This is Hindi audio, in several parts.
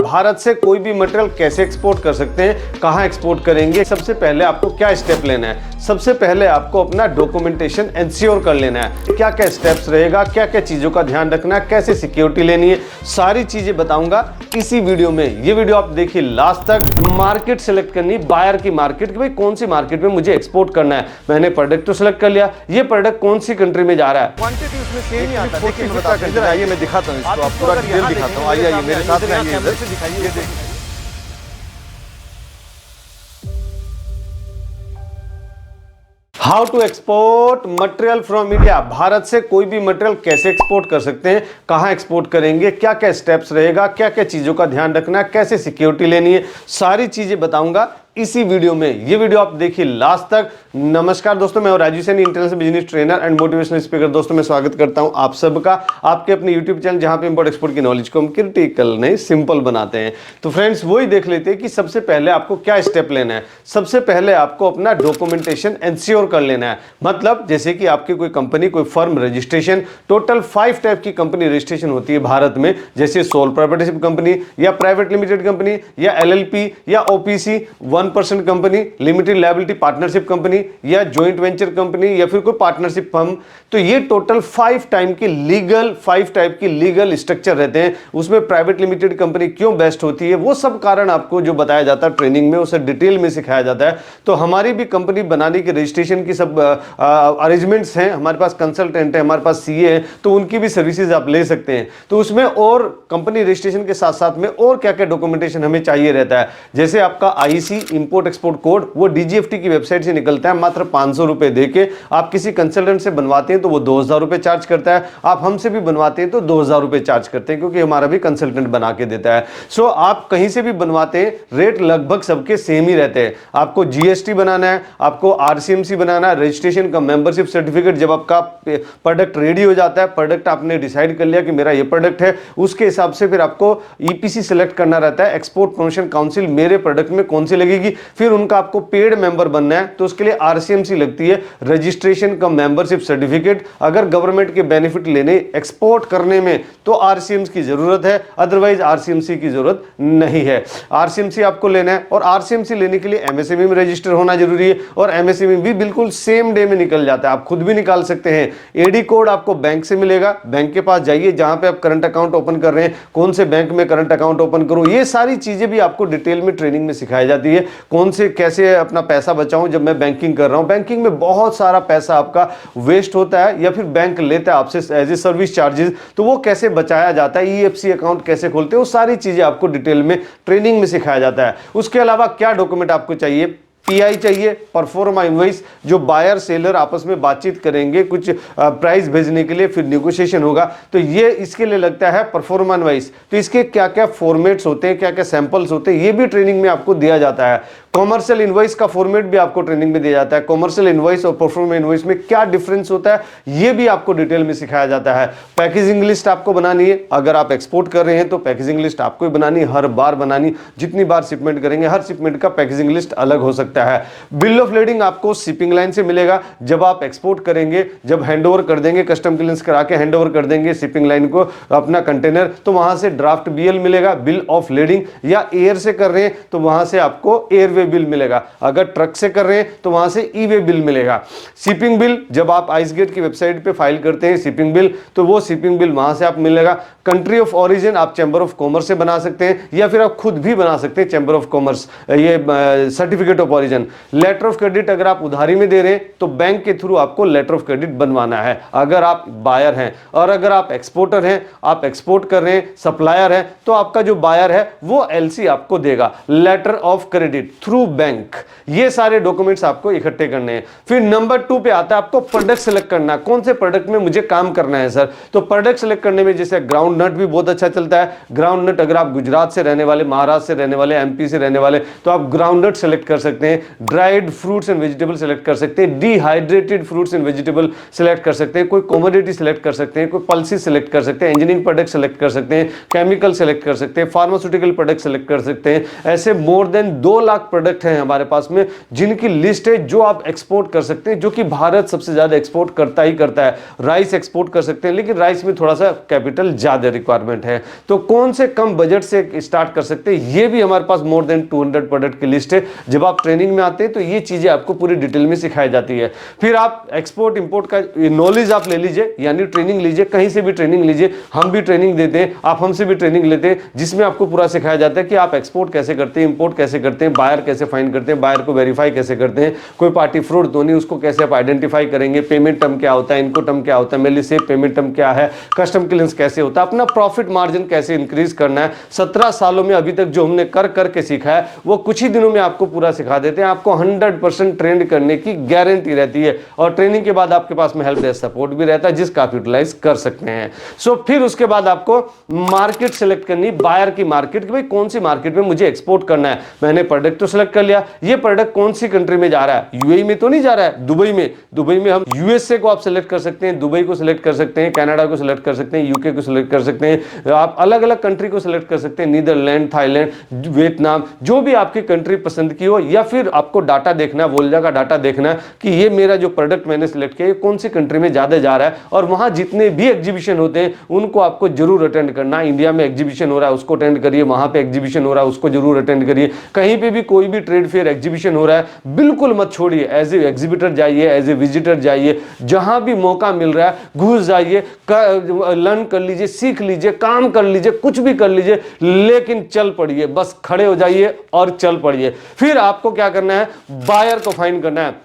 भारत से कोई भी मटेरियल कैसे एक्सपोर्ट कर सकते हैं, कहां एक्सपोर्ट करेंगे। सबसे पहले आपको क्या स्टेप लेना है, सबसे पहले आपको अपना डॉक्यूमेंटेशन एंश्योर कर लेना है। क्या क्या स्टेप्स रहेगा, क्या क्या चीजों का ध्यान रखना है, कैसे सिक्योरिटी लेनी है, सारी चीजें बताऊंगा इसी वीडियो में। ये वीडियो आप देखिए लास्ट तक। मार्केट सेलेक्ट करनी, बायर की मार्केट, कि भाई कौन सी मार्केट में मुझे एक्सपोर्ट करना है। मैंने प्रोडक्ट तो सिलेक्ट कर लिया, ये प्रोडक्ट कौन सी कंट्री में जा रहा है। क्वांटिटी उसमें सेम ही आता है। देखिए मैं बताता हूं, आइए मैं दिखाता हूं इसको, आप पूरा डिटेल दिखाता हूं। आइए मेरे साथ में आइए, इधर से दिखाइए। ये देखिए how to export material from India. भारत से कोई भी मटेरियल कैसे एक्सपोर्ट कर सकते हैं, कहां एक्सपोर्ट करेंगे, क्या क्या स्टेप्स रहेगा, क्या क्या चीजों का ध्यान रखना है, कैसे सिक्योरिटी लेनी है, सारी चीजें बताऊंगा इसी वीडियो में। ये वीडियो आप देखिए लास्ट तक। नमस्कार दोस्तों, मैं Raju Saini, international business trainer and motivational speaker. दोस्तों मैं स्वागत करता हूं आप सबका आपके अपने यूट्यूब चैनल, जहां पे इंपोर्ट एक्सपोर्ट की नॉलेज को हम क्रिटिकल नहीं सिंपल बनाते हैं। तो फ्रेंड्स वही देख लेते हैं कि सबसे पहले आपको क्या स्टेप लेना है। सबसे पहले आपको अपना डॉक्यूमेंटेशन एंश्योर कर लेना है। मतलब जैसे कि आपकी कोई कंपनी, कोई फर्म रजिस्ट्रेशन, टोटल 5 टाइप की कंपनी रजिस्ट्रेशन होती है भारत में, जैसे सोल प्रोप्राइटरशिप कंपनी या प्राइवेट लिमिटेड कंपनी या LLP या OPC, 1% company, limited liability partnership company या जॉइंट वेंचर कंपनी या फिर कोई पार्टनरशिप फर्म। तो ये टोटल 5 टाइप की लीगल स्ट्रक्चर रहते हैं। उसमें प्राइवेट लिमिटेड कंपनी क्यों बेस्ट होती है, वो सब कारण आपको जो बताया जाता है ट्रेनिंग में, उसे डिटेल में सिखाया जाता है। तो हमारी भी कंपनी बनाने के रजिस्ट्रेशन की सब अरेंजमेंट्स हैं, हमारे पास कंसल्टेंट है, हमारे पास CA है, तो उनकी भी सर्विसेज आप ले सकते हैं। तो उसमें और कंपनी रजिस्ट्रेशन के साथ साथ में और क्या क्या डॉक्यूमेंटेशन हमें चाहिए रहता है। जैसे आपका IC इंपोर्ट एक्सपोर्ट कोड, वो DGFT की वेबसाइट से निकलता है। मात्र 500 रुपए देके आप किसी कंसल्टेंट से बनवाते हैं तो वो 2000 रुपए चार्ज करता है। आप हमसे भी बनवाते हैं तो 2000 रुपए चार्ज करते हैं, क्योंकि हमारा भी कंसल्टेंट बना के देता है। सो आप कहीं से भी बनवाते हैं, रेट लगभग सबके सेम ही रहते हैं। आपको GST बनाना है, आपको RCMC बनाना है, रजिस्ट्रेशन का मेंबरशिप सर्टिफिकेट। जब आपका प्रोडक्ट रेडी हो जाता है, प्रोडक्ट आपने डिसाइड कर लिया कि मेरा ये प्रोडक्ट है, उसके हिसाब से फिर आपको EPC सेलेक्ट करना रहता है, एक्सपोर्ट प्रमोशन काउंसिल, मेरे प्रोडक्ट में कौन सी लगेगी। फिर उनका आपको पेड मेंबर बनना है, तो उसके लिए RCMC लगती है, रजिस्ट्रेशन का मेंबरशिप सर्टिफिकेट। अगर गवर्नमेंट के बेनिफिट लेने, एक्सपोर्ट करने में, तो RCMC की जरूरत है, अदरवाइज RCMC की जरूरत नहीं है। RCMC आपको लेना है, और RCMC लेने के लिए MSME में रजिस्टर होना जरूरी है, और MSME भी बिल्कुल सेम डे में निकल जाता है, आप खुद भी निकाल सकते हैं। AD कोड आपको बैंक से मिलेगा, बैंक के पास जाइए जहां पे आप करंट अकाउंट ओपन कर रहे हैं, कौन से बैंक में करंट अकाउंट ओपन करो, ये सारी चीजें भी आपको डिटेल में ट्रेनिंग में सिखाई जाती है। कौन से कैसे अपना पैसा बचाऊं जब मैं बैंकिंग कर रहा हूं। बैंकिंग में बहुत सारा पैसा आपका वेस्ट होता है, या फिर बैंक लेता है आपसे एज ए सर्विस चार्जेस, तो वो कैसे बचाया जाता है, EFC अकाउंट कैसे खोलते हैं, वो सारी चीजें आपको डिटेल में ट्रेनिंग में सिखाया जाता है। उसके अलावा क्या डॉक्यूमेंट आपको चाहिए, PI चाहिए, परफॉर्मा इनवॉइस, जो बायर सेलर आपस में बातचीत करेंगे कुछ प्राइस भेजने के लिए, फिर नेगोशिएशन होगा, तो ये इसके लिए लगता है परफॉर्मा इनवॉइस। तो इसके क्या क्या फॉर्मेट्स होते हैं, क्या क्या सैंपल्स होते हैं, ये भी ट्रेनिंग में आपको दिया जाता है। कॉमर्शियल इनवॉइस का फॉर्मेट भी आपको ट्रेनिंग में दिया जाता है। कॉमर्शियल इनवॉइस और परफॉर्मा इनवॉइस में क्या डिफरेंस होता है, ये भी आपको डिटेल में सिखाया जाता है। पैकेजिंग लिस्ट आपको बनानी है, अगर आप एक्सपोर्ट कर रहे हैं तो पैकेजिंग लिस्ट आपको ही बनानी है, हर बार बनानी, जितनी बार शिपमेंट करेंगे हर शिपमेंट का पैकेजिंग लिस्ट अलग हो सकता है। बिल ऑफ लेडिंग आपको शिपिंग लाइन से मिलेगा, जब आप एक्सपोर्ट करेंगे, जब हैंडओवर कर देंगे, कस्टम क्लियरेंस करा के हैंडओवर कर देंगे शिपिंग लाइन को अपना कंटेनर, तो वहां से ड्राफ्ट BL मिलेगा, बिल ऑफ लेडिंग। या एयर से कर रहे हैं तो वहां से आपको एयरवे बिल मिलेगा, अगर ट्रक से कर रहे हैं तो वहां से E-वे बिल मिलेगा। शिपिंग बिल जब आप आइसगेट की वेबसाइट पे फाइल करते हैं शिपिंग बिल, तो वो शिपिंग बिल वहां से आप मिलेगा। कंट्री ऑफ ओरिजिन आप चैम्बर ऑफ कॉमर्स से बना सकते हैं, या फिर आप खुद भी बना सकते हैं चैम्बर ऑफ कॉमर्स, ये certificate of origin. Letter of credit अगर आप उधारी में दे रहे हैं तो बैंक के थ्रू आपको लेटर ऑफ क्रेडिट बनवाना है, अगर आप बायर हैं। और अगर आप एक्सपोर्टर हैं, आप एक्सपोर्ट कर रहे हैं, सप्लायर हैं, तो आपका जो बायर है वो LC आपको देगा, letter of credit through bank. ये सारे डॉक्यूमेंट्स आपको इकट्ठे करने हैं। फिर नंबर 2 पे आता है आपको प्रोडक्ट सेलेक्ट करना, कौन से प्रोडक्ट में मुझे काम करना है सर। तो प्रोडक्ट सेलेक्ट करने में जैसे ग्राउंड नट भी बहुत अच्छा चलता है। ग्राउंड नट अगर आप गुजरात से रहने वाले, महाराष्ट्र से रहने वाले, MP से रहने वाले, तो आप ग्राउंड नट सेलेक्ट कर सकते हैं। हैं, dried fruits and vegetable select कर सकते हैं, dehydrated fruits and vegetable select कर सकते हैं, कोई कमोडिटी सेलेक्ट कर सकते हैं, कोई पल्सेस सेलेक्ट कर सकते हैं, इंजीनियरिंग प्रोडक्ट सेलेक्ट कर सकते हैं, केमिकल सेलेक्ट कर सकते हैं, फार्मास्यूटिकल प्रोडक्ट सेलेक्ट कर सकते हैं। ऐसे मोर देन 2 लाख प्रोडक्ट हैं हमारे पास में जिनकी लिस्ट है जो आप एक्सपोर्ट कर सकते हैं, जो कि भारत सबसे ज्यादा एक्सपोर्ट करता ही करता है। राइस एक्सपोर्ट कर सकते हैं, लेकिन राइस में थोड़ा सा कैपिटल ज्यादा रिक्वायरमेंट है। तो कौन से कम बजट से स्टार्ट कर सकते हैं, ये भी हमारे पास मोर देन 200 प्रोडक्ट की लिस्ट है। जब आप ट्रेनिंग में आते हैं तो ये चीजें आपको पूरी डिटेल में सिखाई जाती है। फिर आप एक्सपोर्ट इंपोर्ट का नॉलेज आप ले लीजिए, यानी ट्रेनिंग लीजिए, कहीं से भी ट्रेनिंग लीजिए, हम भी ट्रेनिंग देते हैं, आप हमसे भी ट्रेनिंग लेते हैं, जिसमें आपको पूरा सिखाया जाता है कि आप एक्सपोर्ट कैसे करते हैं, इंपोर्ट कैसे करते हैं, बायर कैसे फाइंड करते हैं, बायर को वेरीफाई कैसे करते हैं, कोई पार्टी फ्रॉड तो नहीं, उसको कैसे आप आइडेंटिफाई करेंगे, पेमेंट टर्म क्या होता है, इनको टर्म क्या होता है, मेनली सेफ पेमेंट टर्म क्या है, कस्टम क्लियरेंस कैसे होता है, अपना प्रॉफिट मार्जिन कैसे इंक्रीज करना है। 17 सालों में अभी तक जो हमने कर करके सीखा है वो कुछ ही दिनों में आपको पूरा सिखा देते हैं। आपको 100% ट्रेंड करने की गारंटी रहती है और ट्रेनिंग के बाद आपके पास में हेल्प डेस्क सपोर्ट भी रहता है जिसका आप यूटिलाइज कर सकते हैं। सो फिर उसके बाद आपको मार्केट सेलेक्ट करनी, बायर की मार्केट, कि भाई कौन सी मार्केट में मुझे एक्सपोर्ट करना है। मैंने प्रोडक्ट तो सिलेक्ट कर लिया, ये प्रोडक्ट कौन सी कंट्री में जा रहा है, यूएई में तो नहीं जा रहा है, दुबई में। दुबई में हम यूएसए को आप सिलेक्ट कर सकते हैं, दुबई को सिलेक्ट कर सकते हैं, कनाडा को सिलेक्ट कर सकते हैं, यूके को सिलेक्ट कर सकते हैं, आप अलग अलग कंट्री को सिलेक्ट कर सकते हैं, नीदरलैंड, थाईलैंड, वियतनाम, जो भी आपकी कंट्री पसंद की हो। या फिर आपको डाटा देखना है, वोल्जा का डाटा देखना है कि ये मेरा जो प्रोडक्ट मैंने सिलेक्ट किया कौन सी कंट्री में ज्यादा जा रहा है, और वहां जितने भी एग्जीबिशन होते हैं उनको आपको जरूर अटेंड करना। इंडिया में एग्जीबिशन हो रहा है उसको अटेंड करिए, वहां पे एग्जीबिशन हो रहा है उसको जरूर अटेंड करिए, कहीं पे भी कोई भी ट्रेड फेयर एग्जीबिशन हो रहा है बिल्कुल मत छोड़िए, एज ए एग्जीबिटर जाइए, एज ए विजिटर जाइए, जहां भी मौका मिल रहा है घुस जाइए, लर्न कर लीजिए, सीख लीजिए, काम कर लीजिए, कुछ भी कर लीजिए, लेकिन चल पड़िए, बस खड़े हो जाइए और चल पड़िए। फिर आपको क्या करना है, बायर को फाइंड करना है।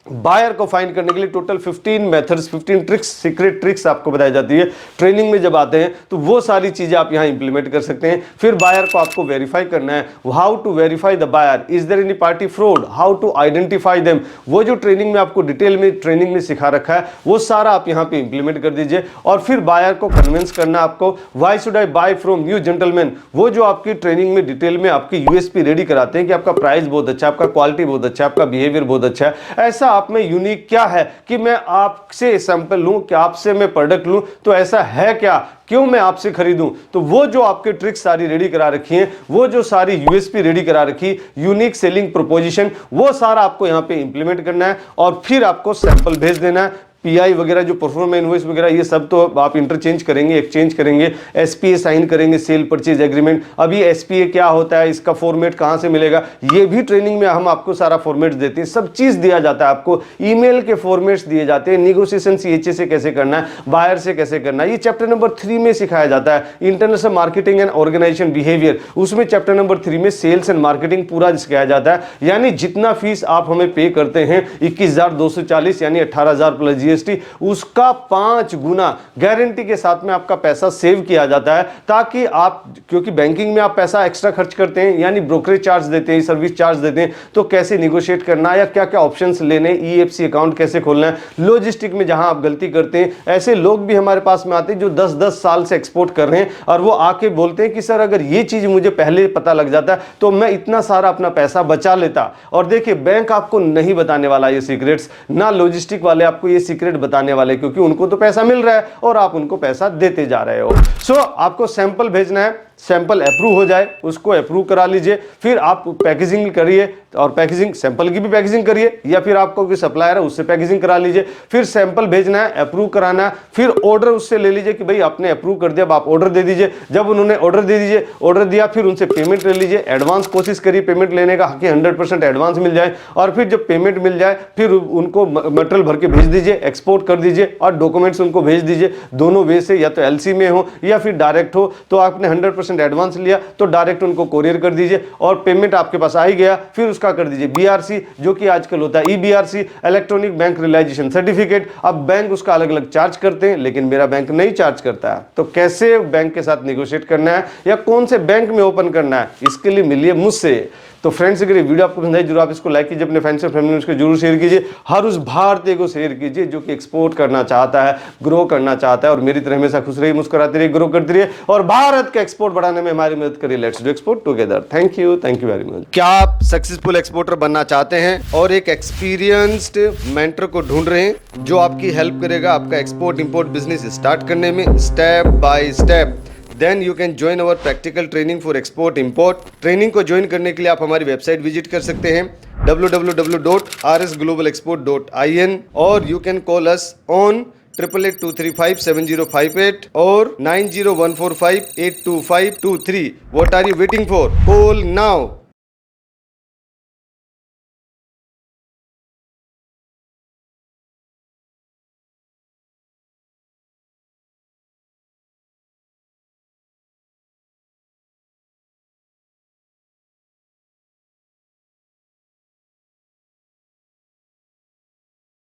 बायर को फाइंड करने के लिए total 15 methods, 15 tricks, secret tricks आपको बताई जाती है। ट्रेनिंग में जब आते हैं तो वो सारी चीजें आप यहां इंप्लीमेंट कर सकते हैं। फिर बायर को आपको वेरीफाई करना है, how to verify the buyer, is there any party fraud, how to identify them. वो जो ट्रेनिंग में आपको डिटेल में ट्रेनिंग में सिखा रखा है वो सारा आप यहां पे इंप्लीमेंट कर दीजिए। और फिर बायर को कन्विंस करना आपको, why should I buy from you gentleman. वो जो आपकी ट्रेनिंग में डिटेल में आपकी यूएसपी रेडी कराते हैं कि आपका प्राइस बहुत अच्छा है, आपका क्वालिटी बहुत अच्छा है, आपका बिहेवियर बहुत अच्छा है, ऐसा आप में यूनिक क्या है कि मैं आपसे सैंपल लूं, कि आपसे मैं प्रोडक्ट लूं, तो ऐसा है क्या, क्यों मैं आपसे खरीदूं। तो वो जो आपके ट्रिक्स सारी रेडी करा रखी हैं, वो जो सारी यूएसपी रेडी करा रखी, यूनिक सेलिंग प्रोपोजिशन, वो सारा आपको यहां पे इंप्लीमेंट करना है और फिर आपको सैंपल भेज देना है। पीआई वगैरह जो परफॉर्मेंस इनवॉइस वगैरह ये सब तो आप इंटरचेंज करेंगे, एक्सचेंज करेंगे, एसपीए साइन करेंगे, सेल परचेज एग्रीमेंट। अभी एसपीए क्या होता है, इसका फॉर्मेट कहां से मिलेगा, ये भी ट्रेनिंग में हम आपको सारा फॉर्मेट देते हैं, सब चीज दिया जाता है आपको, ईमेल के फॉर्मेट्स दिए जाते हैं, निगोशिएशन सीएचए से कैसे करना है, बायर से कैसे करना है, ये चैप्टर नंबर 3 में सिखाया जाता है। International marketing and organization behaviour, उसमें चैप्टर नंबर 3 में सेल्स एंड मार्केटिंग पूरा सिखाया जाता है। यानी जितना फीस आप हमें पे करते हैं 21,240 यानी 18,000 प्लस जीएसटी, उस का 5 गुना गारंटी के साथ में आपका पैसा सेव किया जाता है, ताकि आप, क्योंकि बैंकिंग में आप पैसा एक्स्ट्रा खर्च करते हैं, यानी ब्रोकरेज चार्ज देते हैं, सर्विस चार्ज देते हैं, तो कैसे निगोशिएट करना है या क्या क्या ऑप्शंस लेने, ईएफसी अकाउंट कैसे खोलना है, लॉजिस्टिक में जहां आप गलती करते हैं। ऐसे लोग भी हमारे पास में आते हैं जो 10-10 साल से एक्सपोर्ट कर रहे हैं और वो आके बोलते हैं कि सर अगर ये चीज मुझे पहले पता लग जाता तो मैं इतना सारा अपना पैसा बचा लेता। और देखिए बैंक आपको नहीं बताने वाला ये सीक्रेट्स, ना लॉजिस्टिक वाले आपको ये सीक्रेट बताने वाले, क्योंकि उनको तो पैसा मिल रहा है और आप उनको पैसा देते जा रहे हो। सो आपको सैंपल भेजना है, सैंपल अप्रूव हो जाए उसको अप्रूव करा लीजिए, फिर आप पैकेजिंग करिए, और पैकेजिंग सैंपल की भी पैकेजिंग करिए, या फिर आपको कोई सप्लायर है उससे पैकेजिंग करा लीजिए। फिर सैंपल भेजना है, अप्रूव कराना है, फिर ऑर्डर उससे ले लीजिए कि भाई आपने अप्रूव कर दिया, अब आप ऑर्डर दे दीजिए। जब उन्होंने ऑर्डर दे दीजिए, ऑर्डर दिया, फिर उनसे पेमेंट ले लीजिए, एडवांस कोशिश करिए पेमेंट लेने का कि 100% एडवांस मिल जाए। और फिर जब पेमेंट मिल जाए फिर उनको मटेरियल भर के भेज दीजिए, एक्सपोर्ट कर दीजिए और डॉक्यूमेंट्स उनको भेज दीजिए। दोनों वे से, या तो एलसी में हो या फिर डायरेक्ट हो, तो आपने 100% एडवांस लिया तो डायरेक्ट उनको कोरियर कर दीजिए और पेमेंट आपके पास आ ही गया, फिर उसका कर दीजिए बीआरसी, जो कि आजकल होता है ईबीआरसी, इलेक्ट्रॉनिक बैंक रियलाइजेशन सर्टिफिकेट। अब बैंक उसका अलग अलग चार्ज करते हैं, लेकिन मेरा बैंक नहीं चार्ज करता है, तो कैसे बैंक के साथ नेगोशिएट करना है या कौन से बैंक में ओपन करना है, इसके लिए मिलिए मुझसे। तो फ्रेंड्स अगर ये वीडियो आपको पसंद आई जरूर आप इसको लाइक कीजिए, अपने फ्रेंड्स और फैमिली में इसको जरूर शेयर कीजिए। हर उस भारतीय को शेयर कीजिए जो कि एक्सपोर्ट करना चाहता है, ग्रो करना चाहता है, और मेरी तरह हमेशा खुश रहिए, मुस्कुराते रहिए, ग्रो करते रहिए और भारत का एक्सपोर्ट बढ़ाने में हमारी मदद करिए। Let's do export together. Thank you very much. क्या आप सक्सेसफुल एक्सपोर्टर बनना चाहते हैं और एक एक्सपीरियंस्ड मेंटर को ढूंढ रहे हैं जो आपकी हेल्प करेगा आपका एक्सपोर्ट इंपोर्ट बिजनेस स्टार्ट करने में step by step? Then you can join our practical training for export import. Training को ज्वाइन करने के लिए आप हमारी वेबसाइट विजिट कर सकते हैं www.rsglobalexport.in और you can call us on 8882357058 और 9014582523। What are you waiting for? Call now.